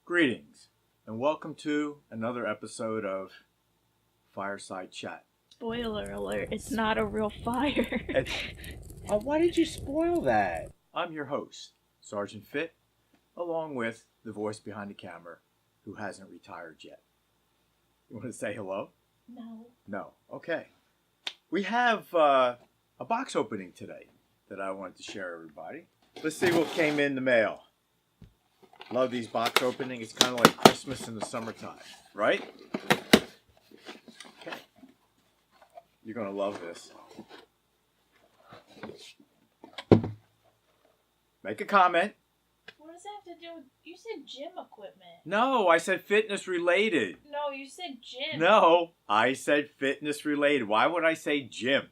Greetings, and welcome to another episode of Fireside Chat. Spoiler alert, it's not a real fire. Why did you spoil that? I'm your host, Sergeant Fit, along with the voice behind the camera who hasn't retired yet. You want to say hello? No. No. Okay. We have a box opening today that I wanted to share with everybody. Let's see what came in the mail. Love these box openings. It's kind of like Christmas in the summertime, right? Okay. You're going to love this. Make a comment. What does that have to do with... You said gym equipment. No, I said fitness related. No, you said gym. No, I said fitness related. Why would I say gym?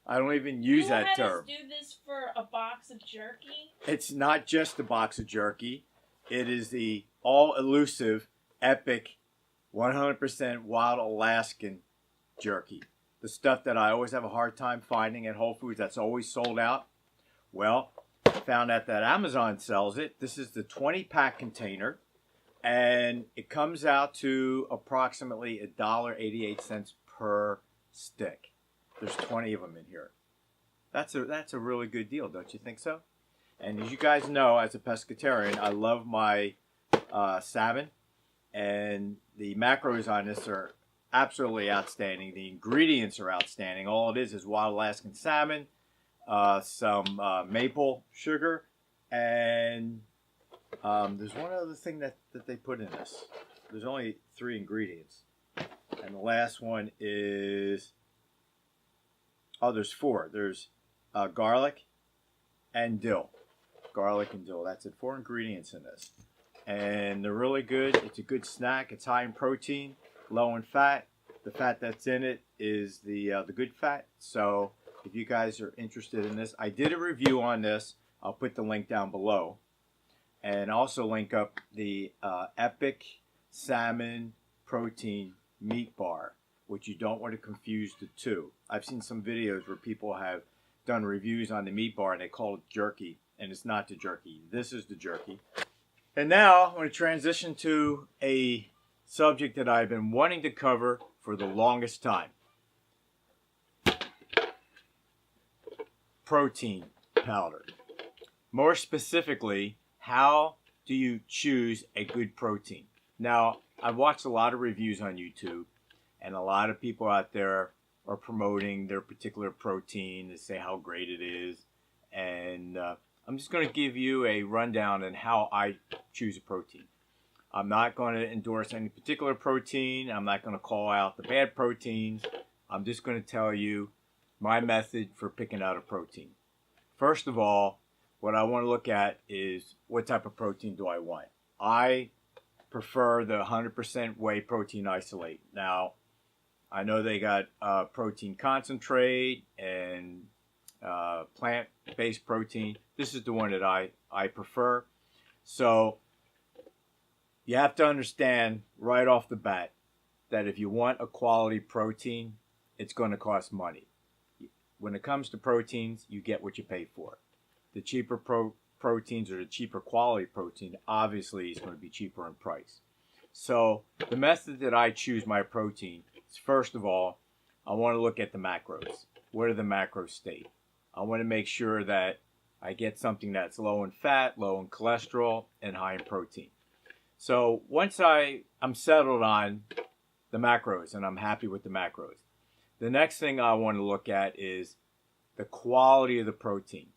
I don't even use that term. You had us do this for a box of jerky? It's not just a box of jerky. It is the all-elusive, epic, 100% wild Alaskan jerky. The stuff that I always have a hard time finding at Whole Foods that's always sold out. Well, I found out that Amazon sells it. This is the 20-pack container, and it comes out to approximately $1.88 per stick. There's 20 of them in here. That's a really good deal, don't you think so? And as you guys know, as a pescatarian, I love my salmon, and the macros on this are absolutely outstanding. The ingredients are outstanding. All it is wild Alaskan salmon, some maple sugar, and there's one other thing that they put in this. There's only 3 ingredients, and the last one is, there's 4. There's garlic and dill. Garlic and dill. That's it. 4 ingredients in this. And they're really good. It's a good snack. It's high in protein, low in fat. The fat that's in it is the good fat. So if you guys are interested in this, I did a review on this. I'll put the link down below. And also link up the Epic Salmon Protein Meat Bar, which you don't want to confuse the two. I've seen some videos where people have done reviews on the meat bar and they call it jerky. And it's not the jerky. This is the jerky. And now I'm going to transition to a subject that I've been wanting to cover for the longest time. Protein powder. More specifically, how do you choose a good protein? Now, I've watched a lot of reviews on YouTube, and a lot of people out there are promoting their particular protein to say how great it is. And I'm just going to give you a rundown on how I choose a protein. I'm not going to endorse any particular protein. I'm not going to call out the bad proteins. I'm just going to tell you my method for picking out a protein. First of all, what I want to look at is what type of protein do I want. I prefer the 100% whey protein isolate. Now, I know they got protein concentrate and plant-based protein. This is the one that I prefer. So you have to understand right off the bat that if you want a quality protein, it's going to cost money. When it comes to proteins, you get what you pay for. The cheaper proteins or the cheaper quality protein obviously is going to be cheaper in price. So the method that I choose my protein is, first of all, I want to look at the macros. What do the macros state? I want to make sure that I get something that's low in fat, low in cholesterol, and high in protein. So once I'm settled on the macros and I'm happy with the macros, the next thing I want to look at is the quality of the protein,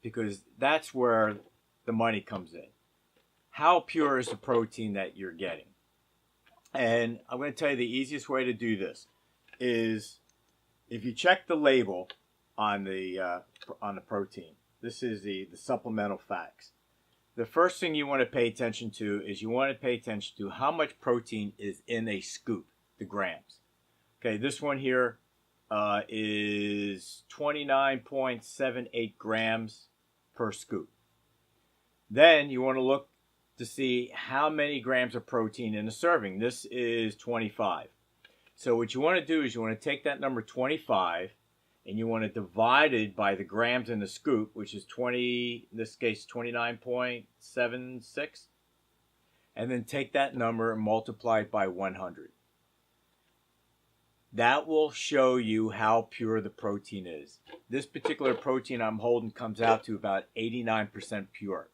because that's where the money comes in. How pure is the protein that you're getting? And I'm going to tell you the easiest way to do this is if you check the label on the protein. This is the supplemental facts. The first thing you want to pay attention to is you want to pay attention to how much protein is in a scoop, the grams. Okay, this one here is 29.78 grams per scoop. Then you want to look to see how many grams of protein in a serving. This is 25. So what you want to do is you want to take that number 25 and you want to divide it by the grams in the scoop, which is 20, in this case 29.76. and then take that number and multiply it by 100. That will show you how pure the protein is. This particular protein I'm holding comes out to about 89% pure.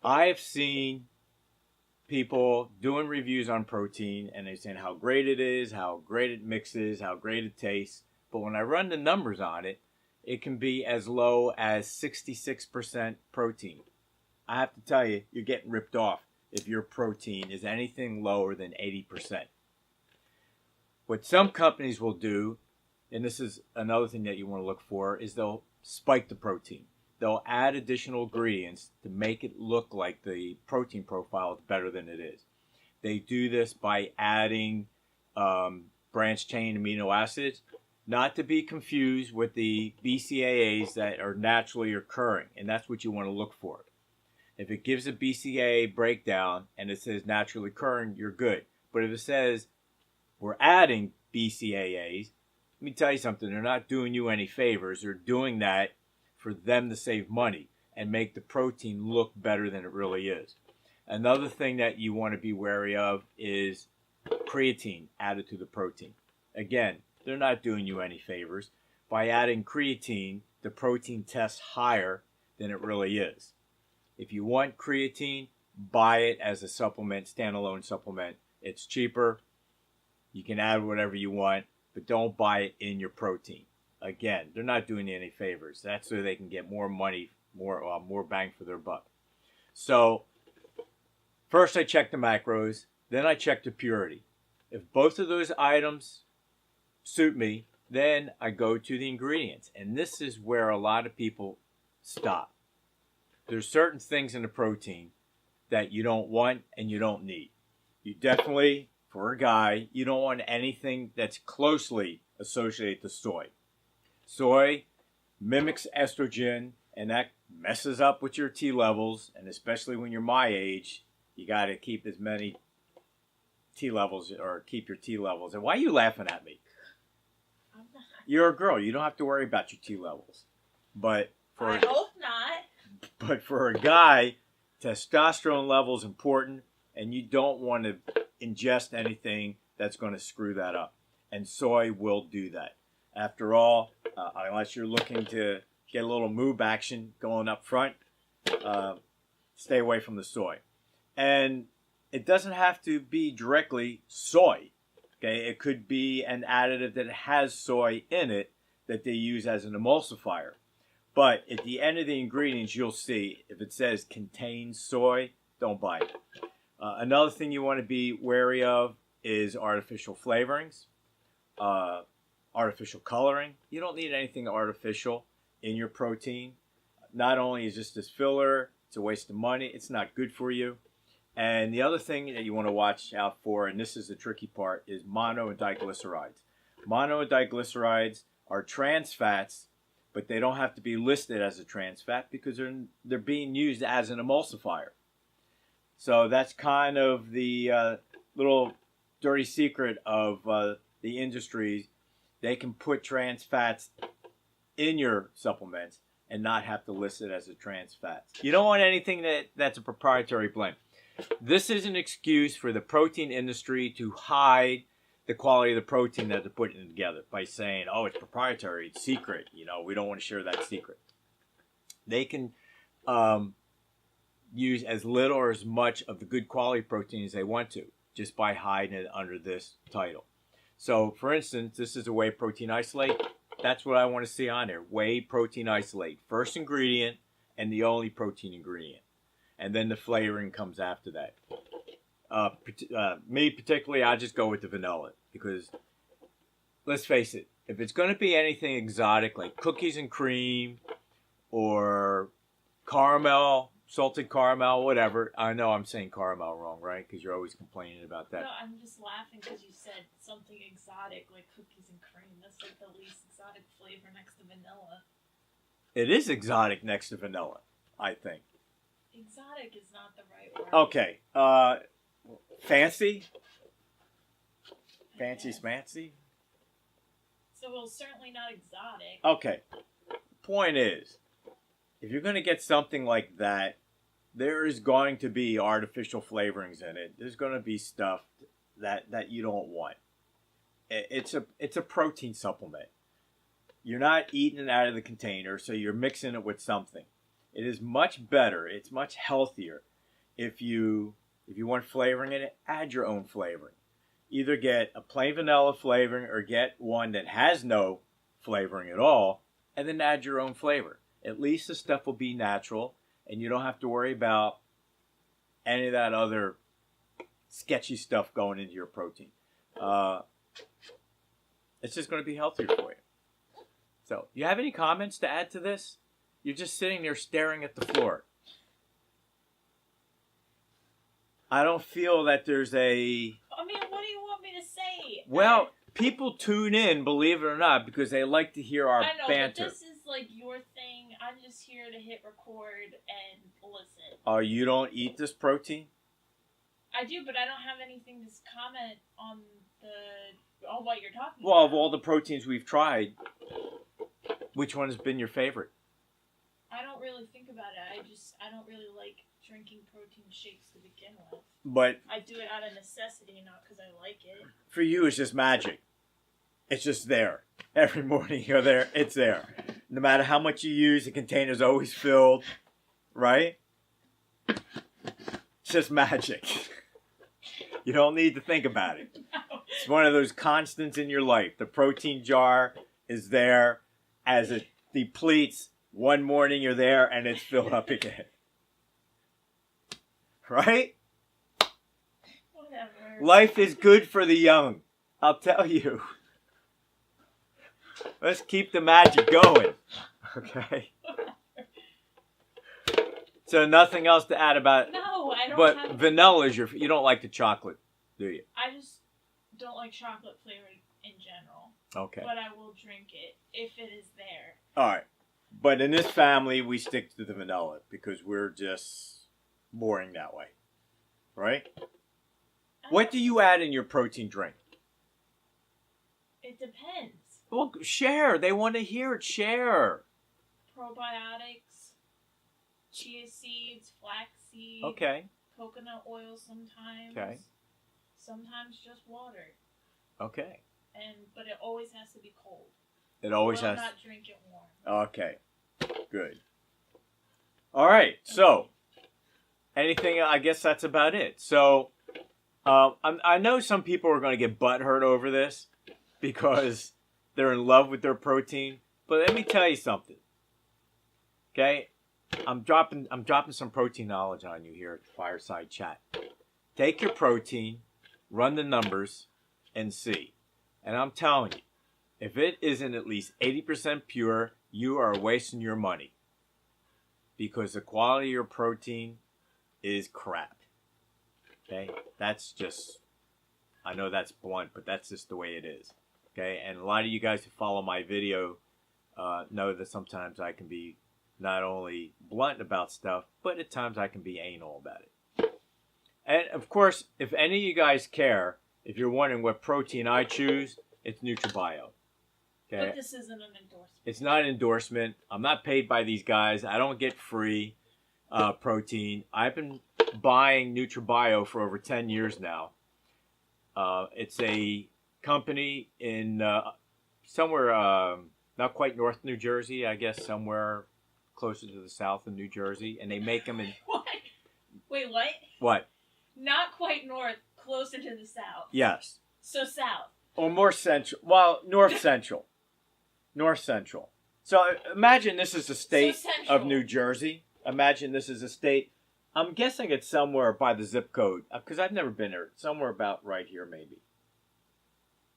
I have seen people doing reviews on protein and they're saying how great it is, how great it mixes, how great it tastes. But when I run the numbers on it, it can be as low as 66% protein. I have to tell you, you're getting ripped off if your protein is anything lower than 80%. What some companies will do, and this is another thing that you want to look for, is they'll spike the protein. They'll add additional ingredients to make it look like the protein profile is better than it is. They do this by adding branched chain amino acids, not to be confused with the BCAAs that are naturally occurring, and that's what you want to look for. If it gives a BCAA breakdown and it says naturally occurring, you're good. But if it says we're adding BCAAs, let me tell you something, they're not doing you any favors. They're doing that for them to save money and make the protein look better than it really is. Another thing that you want to be wary of is creatine added to the protein. Again, they're not doing you any favors. By adding creatine, the protein tests higher than it really is. If you want creatine, buy it as a supplement, standalone supplement. It's cheaper. You can add whatever you want, but don't buy it in your protein. Again, they're not doing you any favors. That's so they can get more money, more bang for their buck. So, first I check the macros, then I check the purity. If both of those items suit me, then I go to the ingredients. And this is where a lot of people stop. There's certain things in the protein that you don't want and you don't need. You definitely, for a guy, you don't want anything that's closely associated to soy. Soy mimics estrogen, and that messes up with your T levels, and especially when you're my age, you got to keep as many T levels, or keep your T levels. And why are you laughing at me? I'm not. You're a girl. You don't have to worry about your T levels. But I hope not. But for a guy, testosterone level is important, and you don't want to ingest anything that's going to screw that up. And soy will do that. After all, unless you're looking to get a little moob action going up front, stay away from the soy. And it doesn't have to be directly soy. Okay, it could be an additive that has soy in it that they use as an emulsifier. But at the end of the ingredients, you'll see if it says contains soy, don't buy it. Another thing you want to be wary of is artificial flavorings, artificial coloring. You don't need anything artificial in your protein. Not only is this filler, it's a waste of money, it's not good for you. And the other thing that you want to watch out for, and this is the tricky part, is mono and diglycerides. Mono and diglycerides are trans fats, but they don't have to be listed as a trans fat because they're being used as an emulsifier. So that's kind of the little dirty secret of the industry. They can put trans fats in your supplements and not have to list it as a trans fat. You don't want anything that's a proprietary blend. This is an excuse for the protein industry to hide the quality of the protein that they're putting together by saying, oh, it's proprietary, it's secret. You know, we don't want to share that secret. They can use as little or as much of the good quality protein as they want to, just by hiding it under this title. So, for instance, this is a whey protein isolate. That's what I want to see on there. Whey protein isolate. First ingredient and the only protein ingredient. And then the flavoring comes after that. Me particularly, I just go with the vanilla. Because, let's face it, if it's going to be anything exotic like cookies and cream or caramel, salted caramel, whatever. I know I'm saying caramel wrong, right? Because you're always complaining about that. No, I'm just laughing because you said something exotic like cookies and cream. That's like the least exotic flavor next to vanilla. It is exotic next to vanilla, I think. Exotic is not the right word. Okay. Fancy? Fancy smancy? So, well, certainly not exotic. Okay. Point is, if you're going to get something like that, there is going to be artificial flavorings in it. There's going to be stuff that you don't want. It's a protein supplement. You're not eating it out of the container, so you're mixing it with something. It is much better. It's much healthier. If you want flavoring in it, add your own flavoring. Either get a plain vanilla flavoring or get one that has no flavoring at all, and then add your own flavor. At least the stuff will be natural, and you don't have to worry about any of that other sketchy stuff going into your protein. It's just going to be healthier for you. So, you have any comments to add to this? You're just sitting there staring at the floor. I don't feel that there's a... I mean, what do you want me to say? Well, people tune in, believe it or not, because they like to hear our banter. But this is like your thing. I'm just here to hit record and listen. Oh, you don't eat this protein? I do, but I don't have anything to comment on what you're talking about. Well, of all the proteins we've tried, which one has been your favorite? I don't really think about it. I don't really like drinking protein shakes to begin with. But I do it out of necessity, not because I like it. For you, it's just magic. It's just there. Every morning you're there, it's there. No matter how much you use, the container's always filled, right? It's just magic. You don't need to think about it. No. It's one of those constants in your life. The protein jar is there. As it depletes, one morning you're there and it's filled up again. Right? Whatever. Life is good for the young. I'll tell you. Let's keep the magic going. Okay? So nothing else to add about it? No, I don't But have... vanilla is you don't like the chocolate, do you? I just don't like chocolate flavored in general. Okay. But I will drink it if it is there. All right. But in this family, we stick to the vanilla because we're just boring that way. Right? What do you add in your protein drink? It depends. Well, share. They want to hear it. Share. Probiotics, chia seeds, flax seeds, Okay. coconut oil sometimes. Okay. Sometimes just water. Okay. But it always has to be cold. It always Will has. not drink it warm. Okay. Good. All right. So, anything? I guess that's about it. So, I know some people are going to get butthurt over this because they're in love with their protein. But let me tell you something. Okay, I'm dropping some protein knowledge on you here at the Fireside Chat. Take your protein, run the numbers, and see. And I'm telling you, if it isn't at least 80% pure, you are wasting your money. Because the quality of your protein is crap. Okay? That's just, I know that's blunt, but that's just the way it is. Okay? And a lot of you guys who follow my video know that sometimes I can be not only blunt about stuff, but at times I can be anal about it. And of course, if any of you guys care, if you're wondering what protein I choose, it's NutriBio. Okay? But this isn't an endorsement. It's not an endorsement. I'm not paid by these guys. I don't get free protein. I've been buying NutriBio for over 10 years now. It's a company in somewhere not quite North New Jersey, I guess somewhere closer to the south of New Jersey. And they make them in... What? Wait, what? What? Not quite north, closer to the south. Yes. So south. Or more central. Well, north central. North central. So imagine this is a state of New Jersey. Imagine this is a state. I'm guessing it's somewhere by the zip code. Because I've never been there. Somewhere about right here, maybe.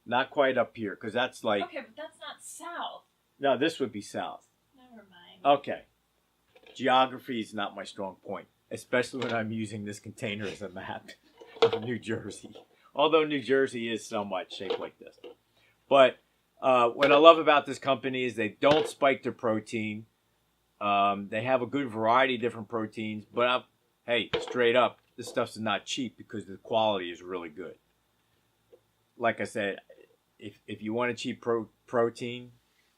Not quite up here. Because that's like... Okay, but that's not south. No, this would be south. Never mind. Okay. Geography is not my strong point. Especially when I'm using this container as a map of New Jersey. Although New Jersey is somewhat shaped like this. But what I love about this company is they don't spike their protein. They have a good variety of different proteins. But, hey, straight up, this stuff's not cheap because the quality is really good. Like I said, if you want a cheap protein,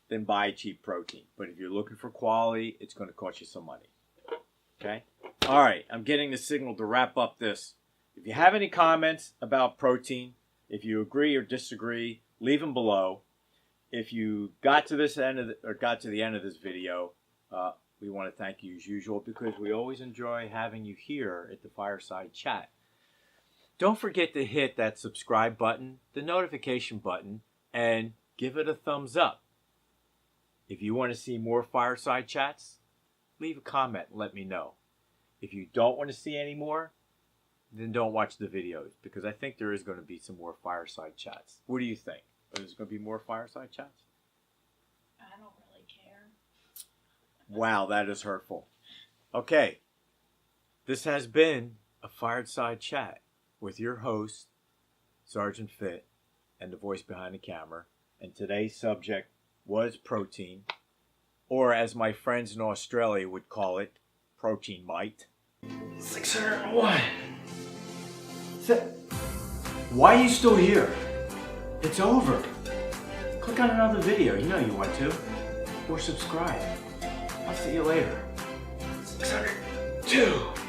then buy cheap protein. But if you're looking for quality, it's going to cost you some money. Okay? All right, I'm getting the signal to wrap up this. If you have any comments about protein, if you agree or disagree, leave them below. If you got to this end of got to the end of this video, we want to thank you as usual because we always enjoy having you here at the Fireside Chat. Don't forget to hit that subscribe button, the notification button, and give it a thumbs up. If you want to see more Fireside Chats, leave a comment and let me know. If you don't want to see any more, then don't watch the videos because I think there is going to be some more Fireside Chats. What do you think? Is there going to be more Fireside Chats? I don't really care. Wow, that is hurtful. Okay, this has been a Fireside Chat with your host, Sergeant Fit, and the voice behind the camera. And today's subject was protein, or as my friends in Australia would call it, protein mite. 601. Why are you still here? It's over. Click on another video, you know you want to. Or subscribe. I'll see you later. 602.